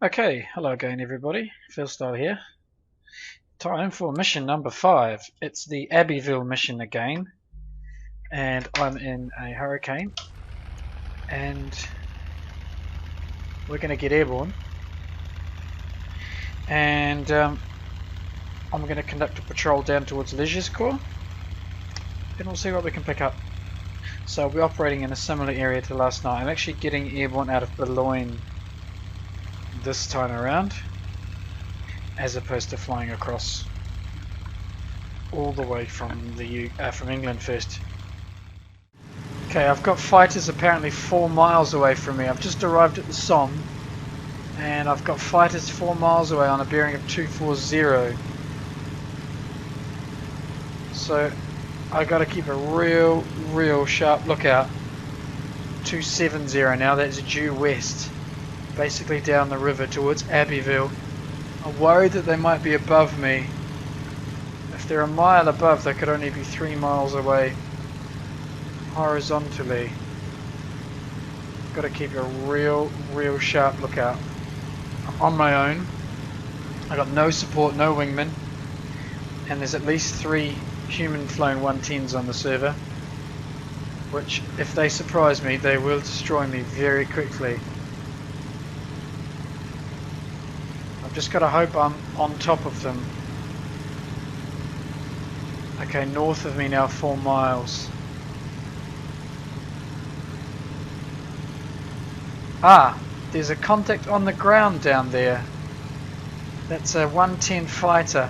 Okay, hello again everybody, Phil Style here. Time for mission number 5. It's the Abbeville mission again, and I'm in a hurricane, and we're going to get airborne, and I'm going to conduct a patrol down towards Leisure's Corps, and we'll see what we can pick up. So we're operating in a similar area to last night. I'm actually getting airborne out of Boulogne this time around, as opposed to flying across all the way from from England first. Okay, I've got fighters apparently 4 miles away from me. I've just arrived at the Somme, and I've got fighters 4 miles away on a bearing of 240. So I got to keep a real sharp lookout. 270 now, that's due west, basically down the river towards Abbeville. I'm worried that they might be above me. If they're a mile above, they could only be 3 miles away horizontally. Got to keep a real sharp lookout. I'm on my own. I got no support, no wingman, and there's at least 3 human flown 110s on the server, which if they surprise me, they will destroy me very quickly. I've just got to hope I'm on top of them. Okay, north of me now, 4 miles. Ah, there's a contact on the ground down there. That's a 110 fighter.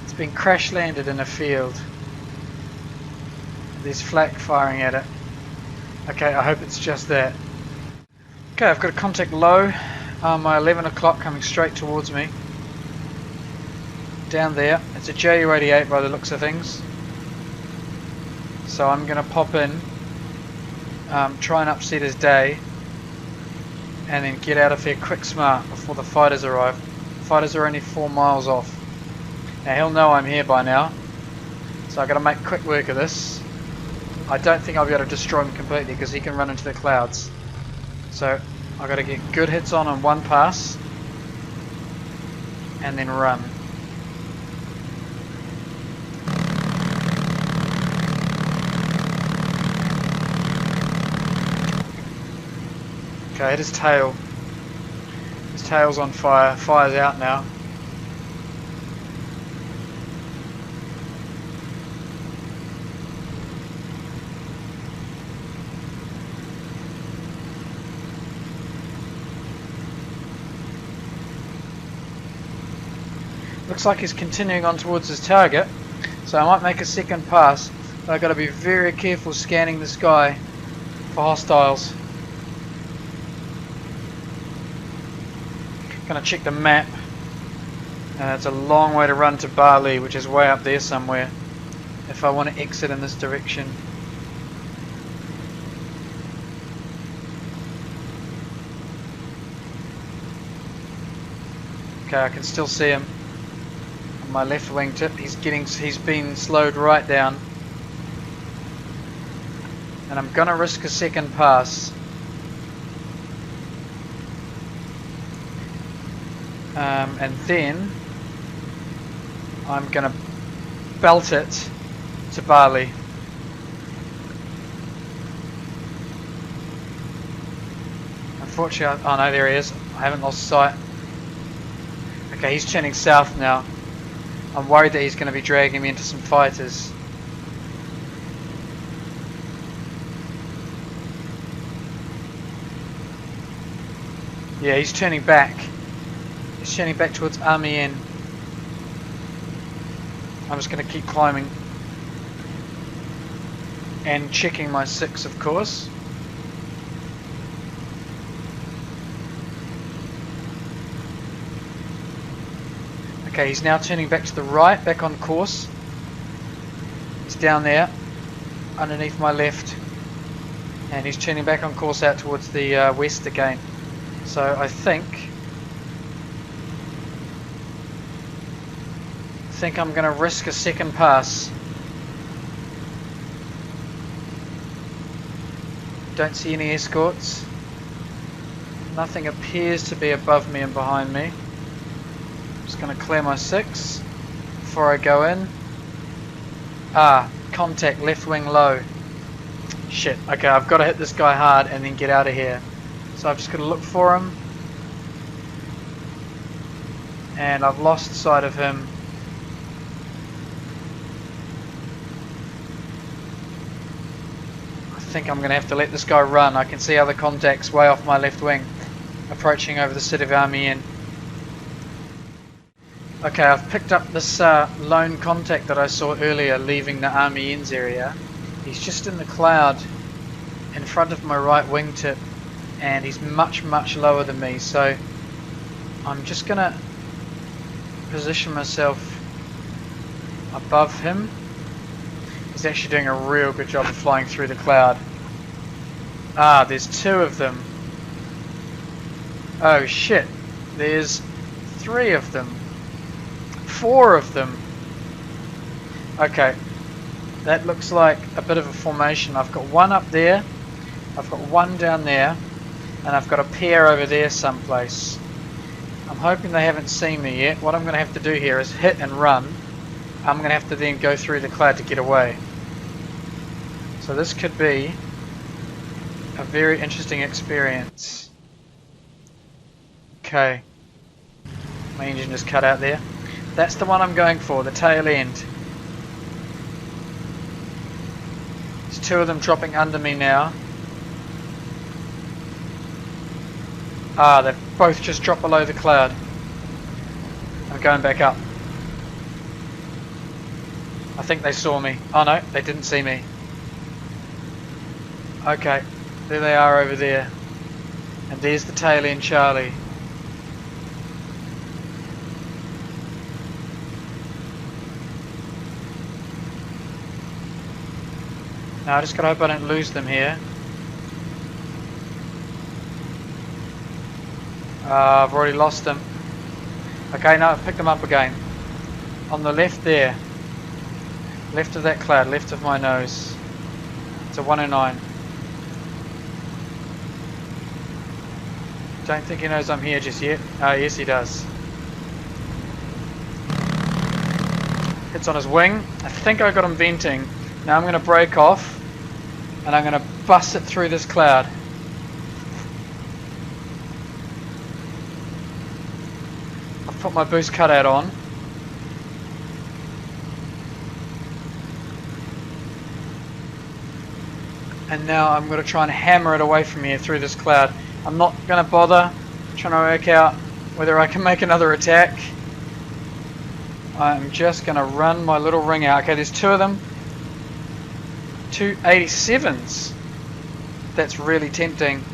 It's been crash landed in a field. There's flak firing at it. Okay, I hope it's just that. Okay, I've got a contact low. My 11 o'clock coming straight towards me. Down there. It's a Ju-88 by the looks of things. So I'm going to pop in, try and upset his day, and then get out of here quick smart before the fighters arrive. The fighters are only 4 miles off. Now he'll know I'm here by now, so I've got to make quick work of this. I don't think I'll be able to destroy him completely because he can run into the clouds. So I've got to get good hits on one pass and then run. Okay, hit his tail. His tail's on fire. Fire's out now. Looks like he's continuing on towards his target, so I might make a second pass, but I've got to be very careful scanning the sky for hostiles. Gonna check the map. It's a long way to run to Bali, which is way up there somewhere, if I want to exit in this direction. Okay, I can still see him on my left wing tip. He's been slowed right down, and I'm gonna risk a second pass. And then I'm going to belt it to Bali. Unfortunately, oh no, there he is. I haven't lost sight. Okay, he's turning south now. I'm worried that he's going to be dragging me into some fighters. Yeah, he's turning back. He's turning back towards Amiens. I'm just going to keep climbing and checking my 6, of course. Okay, he's now turning back to the right, back on course. He's down there, underneath my left, and he's turning back on course out towards the west again. So I think I'm going to risk a second pass. Don't see any escorts. Nothing appears to be above me and behind me. Just going to clear my 6 before I go in. Ah, contact, left wing low. Shit, okay, I've got to hit this guy hard and then get out of here. So I've just got to look for him. And I've lost sight of him. I think I'm going to have to let this guy run. I can see other contacts way off my left wing approaching over the city of Army Inn. Okay, I've picked up this lone contact that I saw earlier leaving the Army Inn's area. He's just in the cloud in front of my right wingtip, and he's much lower than me, so I'm just going to position myself above him. He's actually doing a real good job of flying through the cloud. Ah, there's 2 of them. Oh shit, there's 3 of them. 4 of them. Okay, that looks like a bit of a formation. I've got 1 up there, I've got 1 down there, and I've got a pair over there someplace. I'm hoping they haven't seen me yet. What I'm going to have to do here is hit and run. I'm going to have to then go through the cloud to get away. So this could be a very interesting experience. Okay. My engine just cut out there. That's the one I'm going for, the tail end. There's 2 of them dropping under me now. Ah, they've both just dropped below the cloud. I'm going back up. I think they saw me. Oh no, they didn't see me. Okay, there they are over there. And there's the tail end Charlie. Now I just gotta hope I don't lose them here. I've already lost them. Okay, now I've picked them up again. On the left there. Left of that cloud, left of my nose. It's a 109. Don't think he knows I'm here just yet. Oh, yes he does. Hits on his wing. I think I got him venting. Now I'm going to break off and I'm going to bust it through this cloud. I've put my boost cutout on. And now I'm going to try and hammer it away from here through this cloud. I'm not going to bother trying to work out whether I can make another attack. I'm just going to run my little ring out. Okay, there's 2 of them. 2 87s. That's really tempting.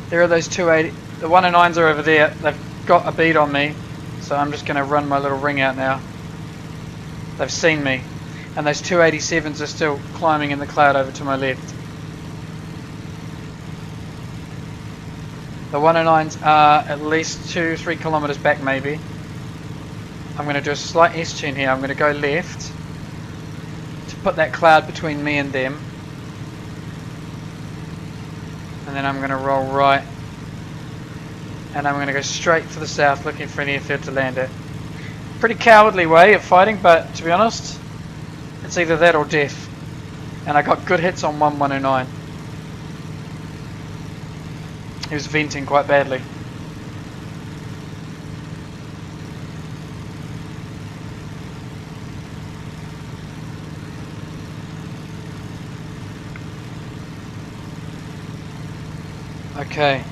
There are those 280. The 109s are over there. They've got a bead on me. So I'm just going to run my little ring out now. They've seen me. And those 287s are still climbing in the cloud over to my left. The 109s are at least 2-3 kilometers back maybe. I'm going to do a slight S-turn here. I'm going to go left to put that cloud between me and them. And then I'm going to roll right. And I'm going to go straight for the south looking for an airfield to land at. Pretty cowardly way of fighting, but to be honest, it's either that or death. And I got good hits on 109. He was venting quite badly. Okay.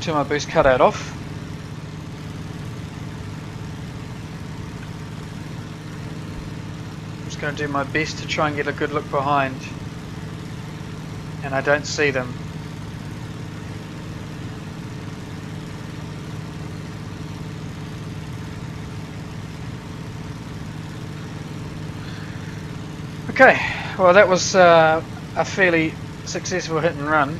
Turn my boost cutout off. I'm just going to do my best to try and get a good look behind. And I don't see them. Okay, well that was a fairly successful hit and run.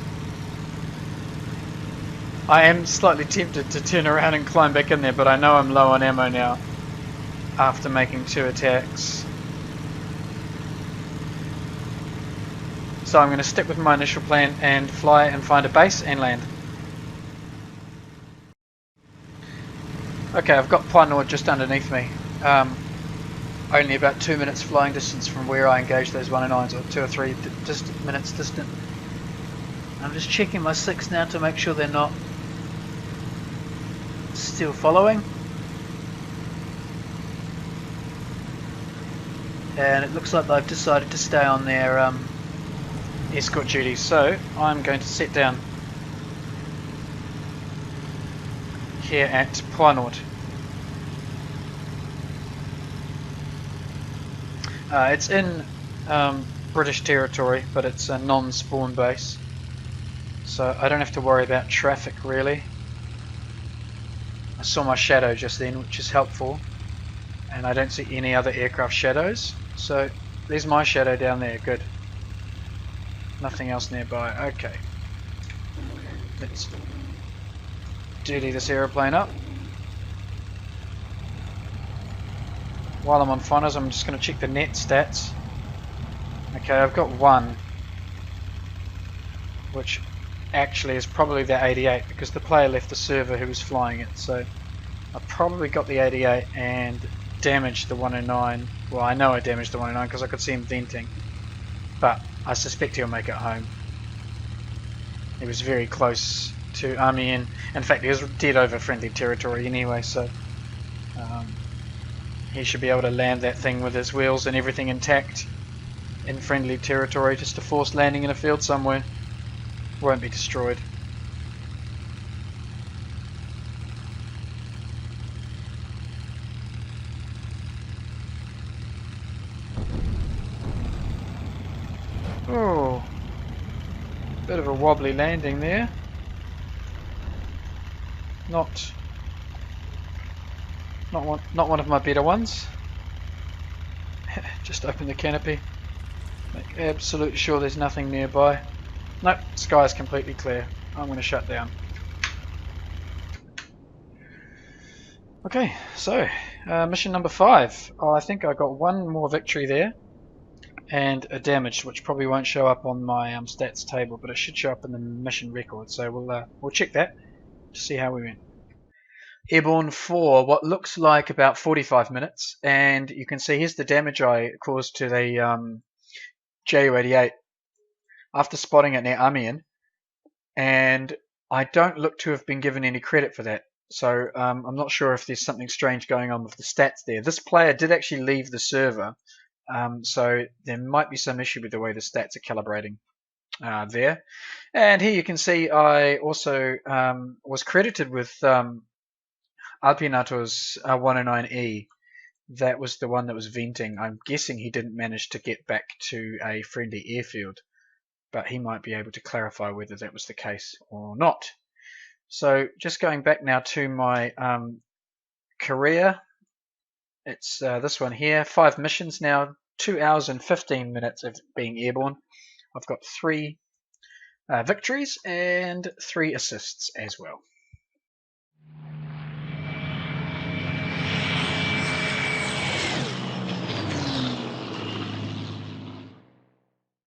I am slightly tempted to turn around and climb back in there, but I know I'm low on ammo now after making 2 attacks. So I'm going to stick with my initial plan and fly and find a base and land. Okay, I've got Pointe just underneath me. Only about 2 minutes flying distance from where I engaged those 109s, or 2 or 3 minutes distant. I'm just checking my 6 now to make sure they're not still following. And it looks like they've decided to stay on their escort duty, so I'm going to set down here at Pointe. It's in British territory, but it's a non-spawn base, so I don't have to worry about traffic really. I saw my shadow just then, which is helpful, and I don't see any other aircraft shadows, so there's my shadow down there. Good. Nothing else nearby. Okay, let's duty this aeroplane up. While I'm on finals, I'm just going to check the net stats. Okay, I've got 1, which actually is probably the 88 because the player left the server who was flying it, so I probably got the 88 and damaged the 109. Well, I know I damaged the 109 because I could see him venting, but I suspect he'll make it home. He was very close to Amiens. In fact, he was dead over friendly territory anyway, so he should be able to land that thing with his wheels and everything intact in friendly territory. Just a forced landing in a field somewhere. Won't be destroyed. Oh, bit of a wobbly landing there. Not one of my better ones. Just open the canopy. Make absolutely sure there's nothing nearby. Nope, sky is completely clear. I'm going to shut down. Okay, so mission number 5. Oh, I think I got 1 more victory there, and a damage, which probably won't show up on my stats table, but it should show up in the mission record. So we'll check that to see how we went. Airborne for what looks like about 45 minutes, and you can see here's the damage I caused to the Ju-88 after spotting it near Amiens, and I don't look to have been given any credit for that. So I'm not sure if there's something strange going on with the stats there. This player did actually leave the server, so there might be some issue with the way the stats are calibrating there. And here you can see I also was credited with Alpinato's 109E. That was the one that was venting. I'm guessing he didn't manage to get back to a friendly airfield, but he might be able to clarify whether that was the case or not. So just going back now to my career, it's this one here, 5 missions now, 2 hours and 15 minutes of being airborne. I've got 3 victories and 3 assists as well.